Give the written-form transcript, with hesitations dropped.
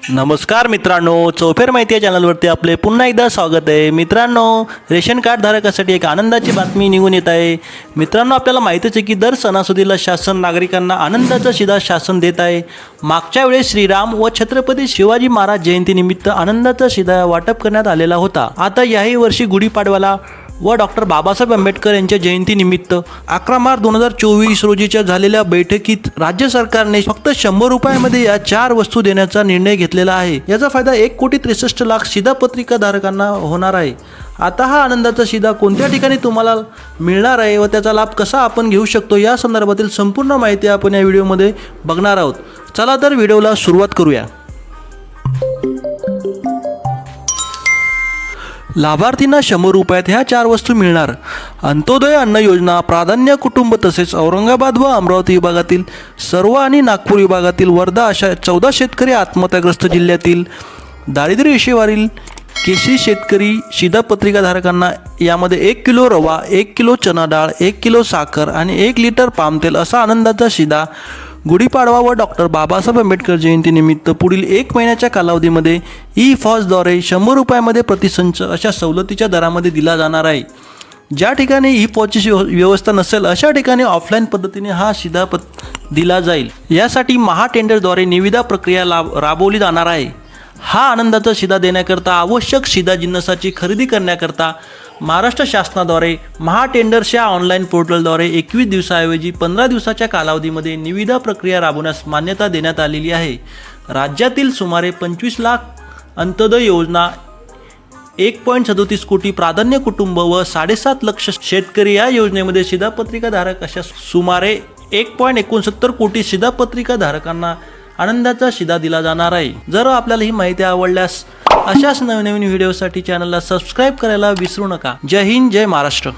नमस्कार मित्रांनो, चौफेर माहिती या चॅनलवरती आपले पुन्हा एकदा स्वागत आहे. मित्रांनो, रेशन कार्ड धारकासाठी एक आनंदाची बातमी निघून येत आहे. मित्रांनो, आपल्याला माहितीच आहे की दर सणासुदीला शासन नागरिकांना आनंदाचा शिधा शासन देत आहे. मागच्या वेळेस श्रीराम व छत्रपती शिवाजी महाराज जयंतीनिमित्त आनंदाचा शिधा वाटप करण्यात आलेला होता. आता याही वर्षी गुढीपाडव्याला व डॉक्टर बाबासाहेब आंबेडकर यांच्या जयंतीनिमित्त 11 मार्च 2024 रोजीच्या झालेल्या बैठकीत राज्य सरकारने फक्त 100 रुपयामध्ये या 4 वस्तू देण्याचा निर्णय घेतलेला आहे. याचा फायदा 1,63,00,000 शिधापत्रिका धारकांना होणार आहे. आता हा आनंदाचा शिधा कोणत्या ठिकाणी तुम्हाला मिळणार आहे व त्याचा लाभ कसा आपण घेऊ शकतो या संदर्भातील संपूर्ण माहिती आपण या व्हिडिओमध्ये बघणार आहोत. चला तर व्हिडिओला सुरुवात करूया. लाभार्थींना 100 रुपयात ह्या 4 वस्तू मिळणार. अंत्योदय अन्न योजना प्राधान्य कुटुंब तसेच औरंगाबाद व अमरावती विभागातील सर्व आणि नागपूर विभागातील वर्धा अशा 14 शेतकरी आत्महत्याग्रस्त जिल्ह्यातील दारिद्र्य रेषेवरील केशरी शेतकरी शिधापत्रिका धारकांना यामध्ये 1 किलो रवा, 1 किलो चना डाळ, 1 किलो साखर आणि 1 लिटर पाम तेल असा आनंदाचा शिधा गुढीपाडवा व डॉक्टर बाबासाहेब आंबेडकर जयंतीनिमित्त पुढील 1 महिन्याच्या कालावधीमध्ये ई-फॉसद्वारे 100 रुपयामध्ये प्रतिसंच अशा सवलतीच्या दरामध्ये दिला जाणार आहे. ज्या ठिकाणी ई-फॉसची व्यवस्था नसेल अशा ठिकाणी ऑफलाईन पद्धतीने हा शिधा दिला जाईल. यासाठी महाटेंडरद्वारे निविदा प्रक्रिया राबवली जाणार आहे. हा आनंदाचा शिधा देण्याकरता आवश्यक शिधा जिन्नसाची खरेदी करण्याकरता महाराष्ट्र शासनाद्वारे महाटेंडर्सच्या ऑनलाईन पोर्टलद्वारे 21 दिवसाऐवजी 15 दिवसाच्या कालावधीमध्ये निविदा प्रक्रिया राबवण्यास मान्यता देण्यात आलेली आहे. राज्यातील सुमारे 25 लाख अंत्योदय योजना, 1.37 कोटी प्राधान्य कुटुंब व 7.5 लाख शेतकरी या योजनेमध्ये शिधापत्रिका धारक अशा सुमारे 1.69 कोटी शिधापत्रिका धारकांना आनंदाचा शिधा दिला जाणार आहे. जर आपल्याला ही माहिती आवडल्यास अशाच नवीन व्हिडिओसाठी चॅनलला सबस्क्राईब करायला विसरू नका. जय हिंद, जय महाराष्ट्र.